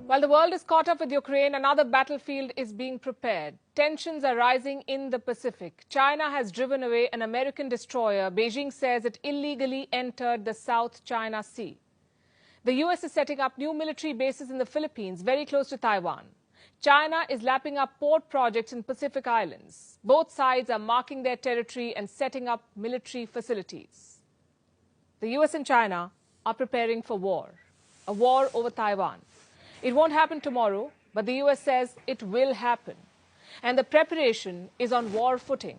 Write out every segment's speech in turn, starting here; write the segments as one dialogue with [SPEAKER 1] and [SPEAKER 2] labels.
[SPEAKER 1] While the world is caught up with Ukraine, another battlefield is being prepared. Tensions are rising in the Pacific. China has driven away an American destroyer. Beijing says it illegally entered the South China Sea. The U.S. is setting up new military bases in the Philippines, very close to Taiwan. China is lapping up port projects in Pacific Islands. Both sides are marking their territory and setting up military facilities. The U.S. and China are preparing for war, a war over Taiwan. It won't happen tomorrow, but the U.S. says it will happen. And the preparation is on war footing.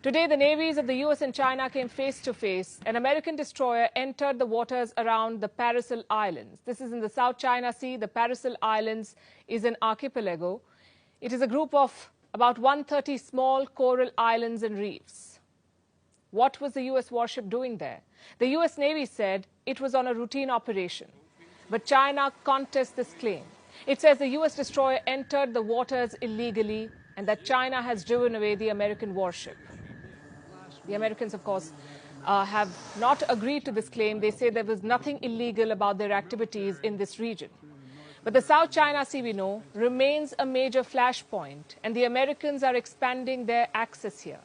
[SPEAKER 1] Today, the navies of the U.S. and China came face to face. An American destroyer entered the waters around the Paracel Islands. This is in the South China Sea. The Paracel Islands is an archipelago. It is a group of about 130 small coral islands and reefs. What was the U.S. warship doing there? The U.S. Navy said it was on a routine operation. But China contests this claim. It says the U.S. destroyer entered the waters illegally and that China has driven away the American warship. The Americans, of course, have not agreed to this claim. They say there was nothing illegal about their activities in this region. But the South China Sea, we know, remains a major flashpoint, and the Americans are expanding their access here.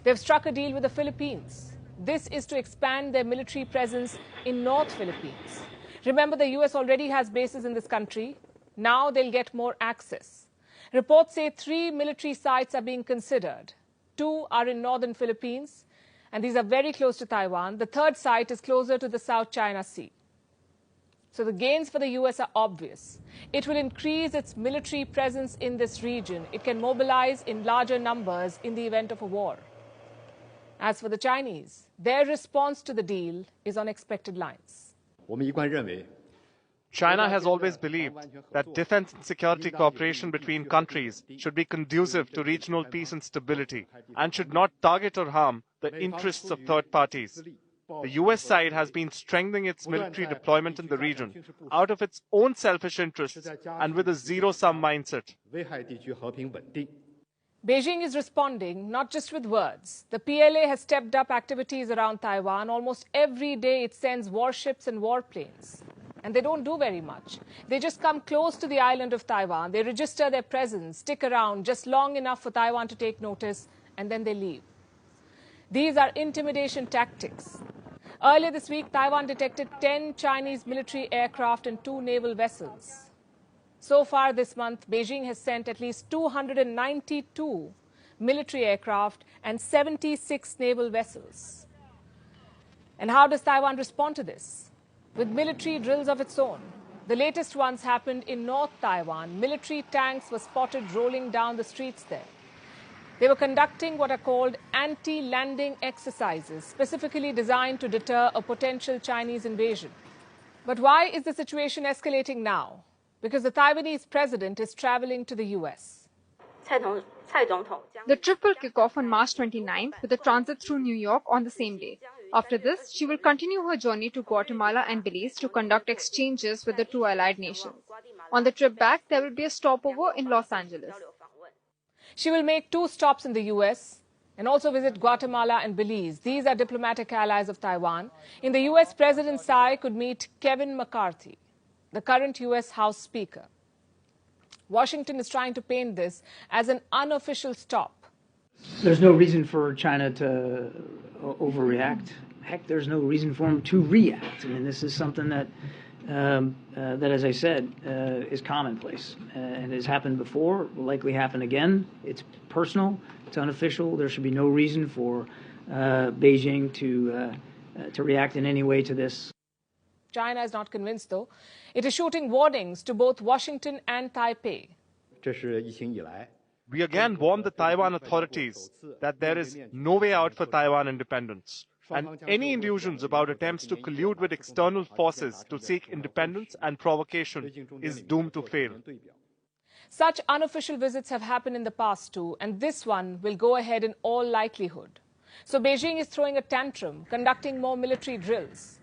[SPEAKER 1] They've struck a deal with the Philippines. This is to expand their military presence in North Philippines. Remember, the U.S. already has bases in this country. Now they'll get more access. Reports say 3 military sites are being considered. 2 are in northern Philippines, and these are very close to Taiwan. The 3rd site is closer to the South China Sea. So the gains for the U.S. are obvious. It will increase its military presence in this region. It can mobilize in larger numbers in the event of a war. As for the Chinese, their response to the deal is on expected lines.
[SPEAKER 2] China has always believed that defense and security cooperation between countries should be conducive to regional peace and stability and should not target or harm the interests of third parties. The U.S. side has been strengthening its military deployment in the region out of its own selfish interests and with a zero-sum mindset.
[SPEAKER 1] Beijing is responding not just with words. The PLA has stepped up activities around Taiwan. Almost every day it sends warships and warplanes. And they don't do very much. They just come close to the island of Taiwan. They register their presence, stick around just long enough for Taiwan to take notice, and then they leave. These are intimidation tactics. Earlier this week, Taiwan detected 10 Chinese military aircraft and 2 naval vessels. So far this month, Beijing has sent at least 292 military aircraft and 76 naval vessels. And how does Taiwan respond to this? With military drills of its own. The latest ones happened in North Taiwan. Military tanks were spotted rolling down the streets there. They were conducting what are called anti-landing exercises, specifically designed to deter a potential Chinese invasion. But why is the situation escalating now? Because the Taiwanese president is traveling to the U.S.
[SPEAKER 3] The trip will kick off on March 29th with a transit through New York on the same day. After this, she will continue her journey to Guatemala and Belize to conduct exchanges with the 2 allied nations. On the trip back, there will be a stopover in Los Angeles.
[SPEAKER 1] She will make 2 stops in the U.S. and also visit Guatemala and Belize. These are diplomatic allies of Taiwan. In the U.S., President Tsai could meet Kevin McCarthy, the current U.S. House Speaker. Washington is trying to paint this as an unofficial stop.
[SPEAKER 4] There's no reason for China to overreact. Heck, there's no reason for them to react. I mean, this is something that, as I said, is commonplace and has happened before, will likely happen again. It's personal, it's unofficial. There should be no reason for Beijing to react in any way to this.
[SPEAKER 1] China is not convinced, though. It is shooting warnings to both Washington and Taipei.
[SPEAKER 2] We again warn the Taiwan authorities that there is no way out for Taiwan independence. And any illusions about attempts to collude with external forces to seek independence and provocation is doomed to fail.
[SPEAKER 1] Such unofficial visits have happened in the past too, and this one will go ahead in all likelihood. So Beijing is throwing a tantrum, conducting more military drills.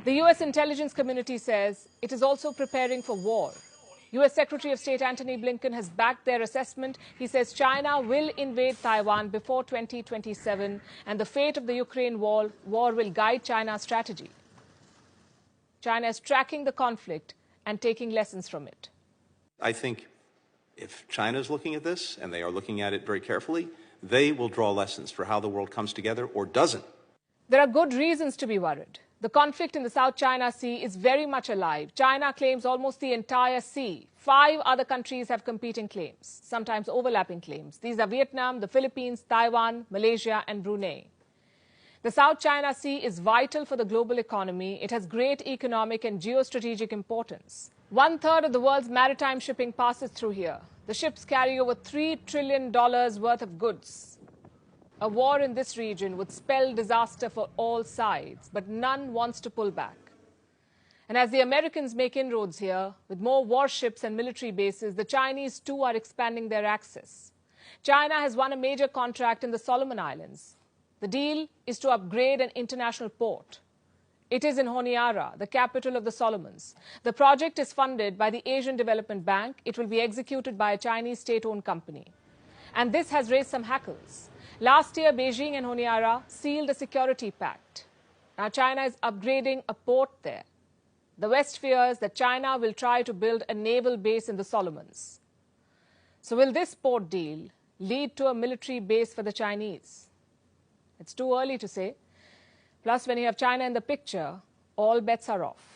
[SPEAKER 1] The U.S. intelligence community says it is also preparing for war. U.S. Secretary of State Antony Blinken has backed their assessment. He says China will invade Taiwan before 2027, and the fate of the Ukraine war will guide China's strategy. China is tracking the conflict and taking lessons from it.
[SPEAKER 5] I think if China is looking at this, and they are looking at it very carefully, they will draw lessons for how the world comes together or doesn't.
[SPEAKER 1] There are good reasons to be worried. The conflict in the South China Sea is very much alive. China claims almost the entire sea. 5 other countries have competing claims, sometimes overlapping claims. These are Vietnam, the Philippines, Taiwan, Malaysia, and Brunei. The South China Sea is vital for the global economy. It has great economic and geostrategic importance. 1/3 of the world's maritime shipping passes through here. The ships carry over $3 trillion worth of goods. A war in this region would spell disaster for all sides, but none wants to pull back. And as the Americans make inroads here, with more warships and military bases, the Chinese too are expanding their access. China has won a major contract in the Solomon Islands. The deal is to upgrade an international port. It is in Honiara, the capital of the Solomons. The project is funded by the Asian Development Bank. It will be executed by a Chinese state-owned company. And this has raised some hackles. Last year, Beijing and Honiara sealed a security pact. Now China is upgrading a port there. The West fears that China will try to build a naval base in the Solomons. So will this port deal lead to a military base for the Chinese? It's too early to say. Plus, when you have China in the picture, all bets are off.